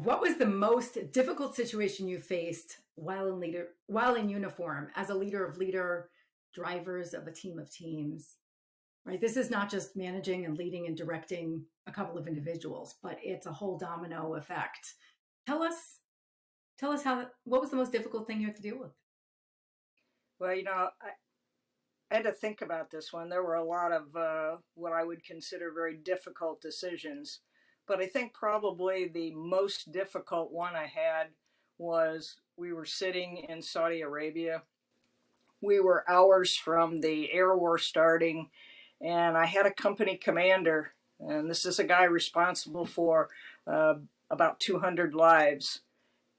What was the most difficult situation you faced while in uniform as a leader, drivers of a team of teams? Right? This is not just managing and leading and directing a couple of individuals, but it's a whole domino effect. Tell us what was the most difficult thing you had to deal with? Well, I had to think about this one. There were a lot of what I would consider very difficult decisions. But I think probably the most difficult one I had was we were sitting in Saudi Arabia. We were hours from the air war starting, and I had a company commander, and this is a guy responsible for about 200 lives.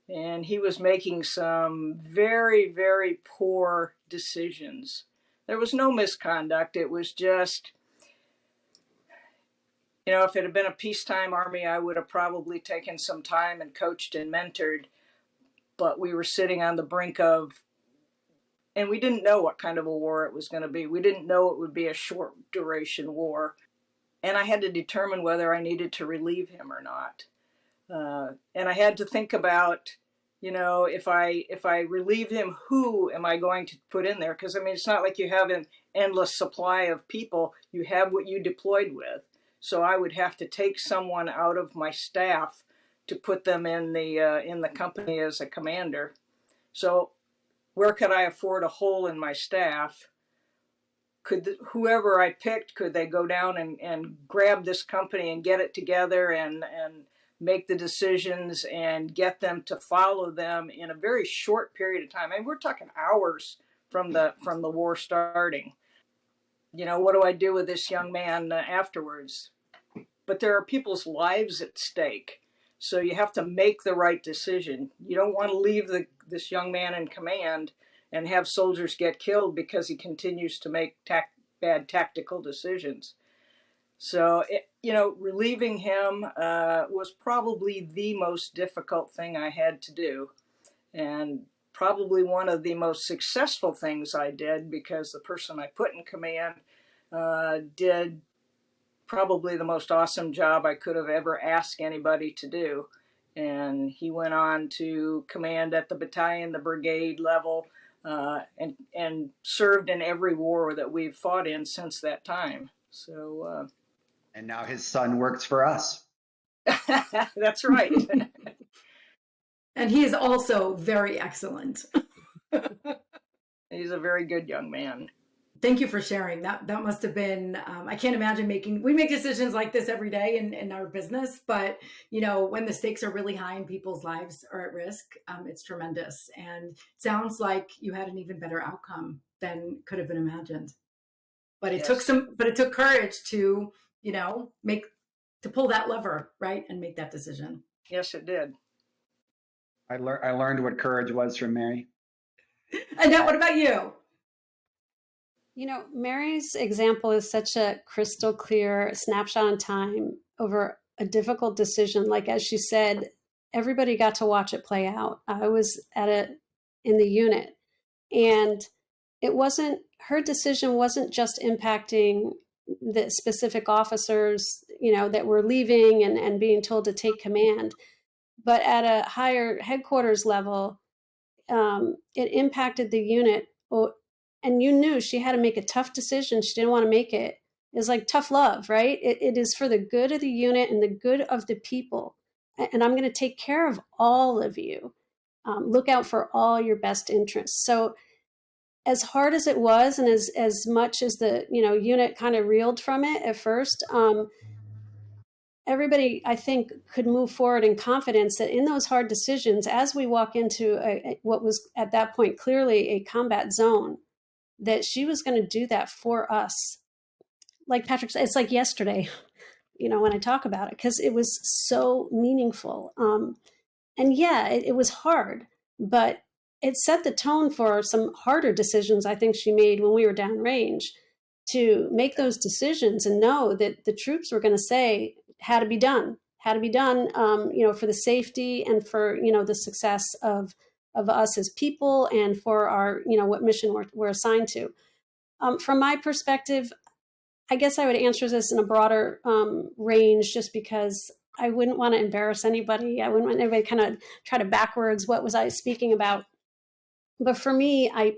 And he was making some very, very poor decisions. There was no misconduct. It was just, if it had been a peacetime army, I would have probably taken some time and coached and mentored. But we were sitting on the brink of, and we didn't know what kind of a war it was going to be. We didn't know it would be a short duration war. And I had to determine whether I needed to relieve him or not. And I had to think about, if I relieve him, who am I going to put in there? Because, it's not like you have an endless supply of people. You have what you deployed with. So I would have to take someone out of my staff to put them in the company as a commander. So where could I afford a hole in my staff? Whoever I picked, could they go down and grab this company and get it together and make the decisions and get them to follow them in a very short period of time? We're talking hours from the war starting. What do I do with this young man afterwards? But there are people's lives at stake. So you have to make the right decision. You don't want to leave this young man in command and have soldiers get killed because he continues to make bad tactical decisions. So, relieving him was probably the most difficult thing I had to do. And probably one of the most successful things I did, because the person I put in command did probably the most awesome job I could have ever asked anybody to do. And he went on to command at the battalion, the brigade level, and served in every war that we've fought in since that time. So, and now his son works for us. That's right. And he is also very excellent. He's a very good young man. Thank you for sharing. That must have been, I can't imagine we make decisions like this every day in our business, but when the stakes are really high and people's lives are at risk, it's tremendous. And it sounds like you had an even better outcome than could have been imagined. But it took courage to, to pull that lever, right? And make that decision. Yes, it did. I learned what courage was from Mary. Annette, what about you? Mary's example is such a crystal clear snapshot in time over a difficult decision. Like, as she said, everybody got to watch it play out. I was in the unit, and her decision wasn't just impacting the specific officers, that were leaving and being told to take command, but at a higher headquarters level, it impacted the unit. And you knew she had to make a tough decision. She didn't want to make it. It's like tough love, right? It is for the good of the unit and the good of the people. And I'm going to take care of all of you. Look out for all your best interests. So as hard as it was, and as much as the unit kind of reeled from it at first, everybody, I think, could move forward in confidence that in those hard decisions, as we walk into what was at that point clearly a combat zone, that she was going to do that for us. Like Patrick said, it's like yesterday, when I talk about it, because it was so meaningful. And yeah, it was hard, but it set the tone for some harder decisions I think she made when we were downrange, to make those decisions and know that the troops were going to say had to be done, for the safety and for, the success of us as people and for our, what mission we're assigned to. From my perspective, I guess I would answer this in a broader range, just because I wouldn't want to embarrass anybody. I wouldn't want anybody kind of try to backwards what was I speaking about. But for me, I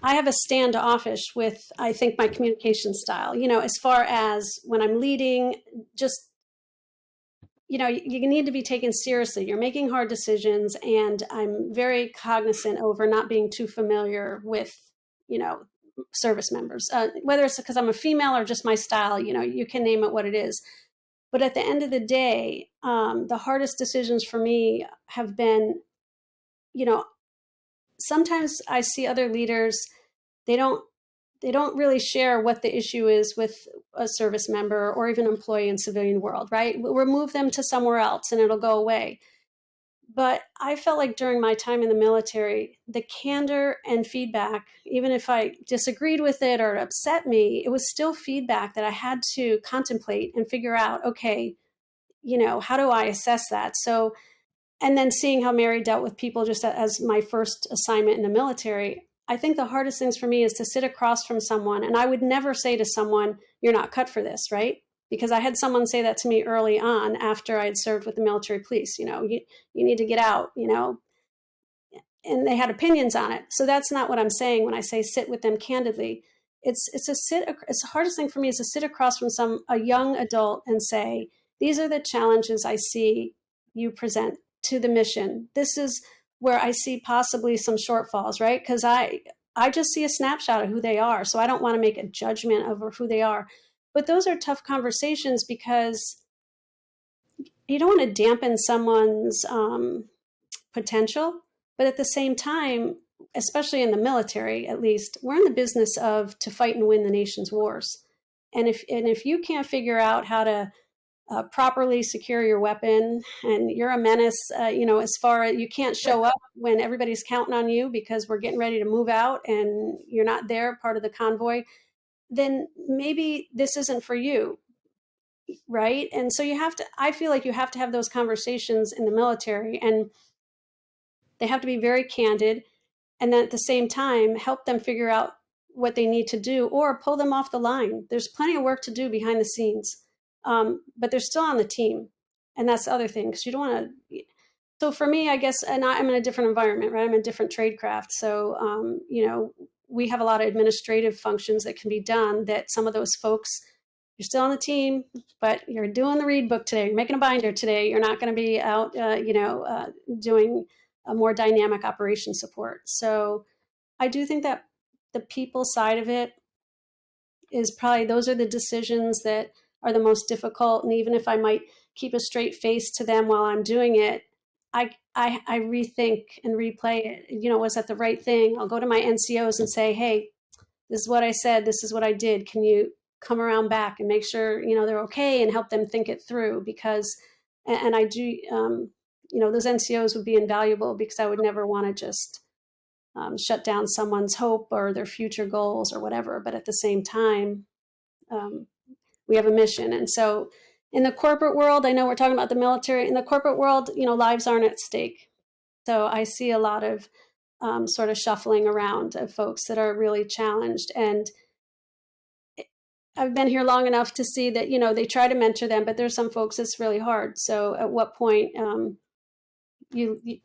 have a standoffish with, I think, my communication style, as far as when I'm leading, just, you need to be taken seriously. You're making hard decisions, and I'm very cognizant over not being too familiar with, service members, whether it's because I'm a female or just my style, you can name it what it is. But at the end of the day, the hardest decisions for me have been, sometimes I see other leaders, they don't really share what the issue is with a service member or even employee in civilian world, right? We'll move them to somewhere else and it'll go away. But I felt like during my time in the military, the candor and feedback, even if I disagreed with it or it upset me, it was still feedback that I had to contemplate and figure out, okay, how do I assess that? So, and then seeing how Mary dealt with people just as my first assignment in the military, I think the hardest things for me is to sit across from someone. And I would never say to someone, you're not cut for this, right? Because I had someone say that to me early on after I had served with the military police, you need to get out, and they had opinions on it. So that's not what I'm saying when I say sit with them candidly. It's the hardest thing for me is to sit across from a young adult and say, these are the challenges I see you present to the mission. This is where I see possibly some shortfalls, right? Because I just see a snapshot of who they are. So I don't want to make a judgment over who they are. But those are tough conversations because you don't want to dampen someone's potential. But at the same time, especially in the military, at least, we're in the business to fight and win the nation's wars. And if you can't figure out how to properly secure your weapon, and you're a menace, as far as you can't show up when everybody's counting on you because we're getting ready to move out and you're not there, part of the convoy, then maybe this isn't for you, right? And so I feel like you have to have those conversations in the military, and they have to be very candid, and then at the same time help them figure out what they need to do or pull them off the line. There's plenty of work to do behind the scenes, but they're still on the team, and that's the other thing, because you don't want to. So for me, I guess, and I'm in a different environment, right? I'm in a different trade craft, so we have a lot of administrative functions that can be done that some of those folks, you're still on the team, but you're doing the read book today, you're making a binder today, you're not going to be out doing a more dynamic operation support. So I do think that the people side of it is probably, those are the decisions that are the most difficult. And even if I might keep a straight face to them while I'm doing it, I rethink and replay it. Was that the right thing? I'll go to my NCOs and say, hey, this is what I said, this is what I did. Can you come around back and make sure, they're okay, and help them think it through? Because, and I do, those NCOs would be invaluable, because I would never want to just shut down someone's hope or their future goals or whatever. But at the same time, we have a mission. And so in the corporate world, I know we're talking about the military. In the corporate world, lives aren't at stake. So I see a lot of sort of shuffling around of folks that are really challenged. And I've been here long enough to see that, they try to mentor them, but there's some folks it's really hard. So at what point you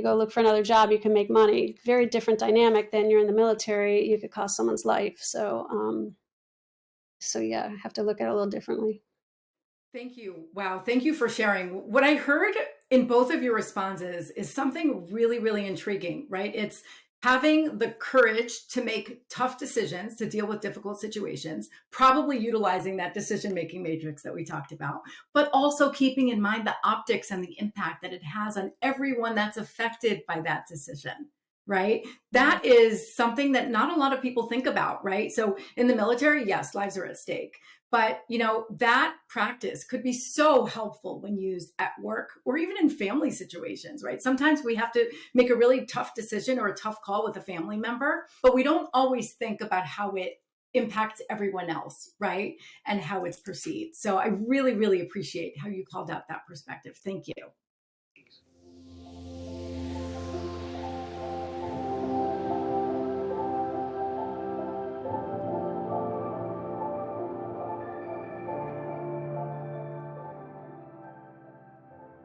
go look for another job, you can make money. Very different dynamic than you're in the military. You could cost someone's life. So yeah, I have to look at it a little differently. Thank you. Wow. Thank you for sharing. What I heard in both of your responses is something really, really intriguing, right? It's having the courage to make tough decisions, to deal with difficult situations, probably utilizing that decision-making matrix that we talked about, but also keeping in mind the optics and the impact that it has on everyone that's affected by that decision. Right? That is something that not a lot of people think about, right? So in the military, yes, lives are at stake. But, that practice could be so helpful when used at work or even in family situations, right? Sometimes we have to make a really tough decision or a tough call with a family member, but we don't always think about how it impacts everyone else, right? And how it's perceived. So I really, really appreciate how you called out that perspective. Thank you.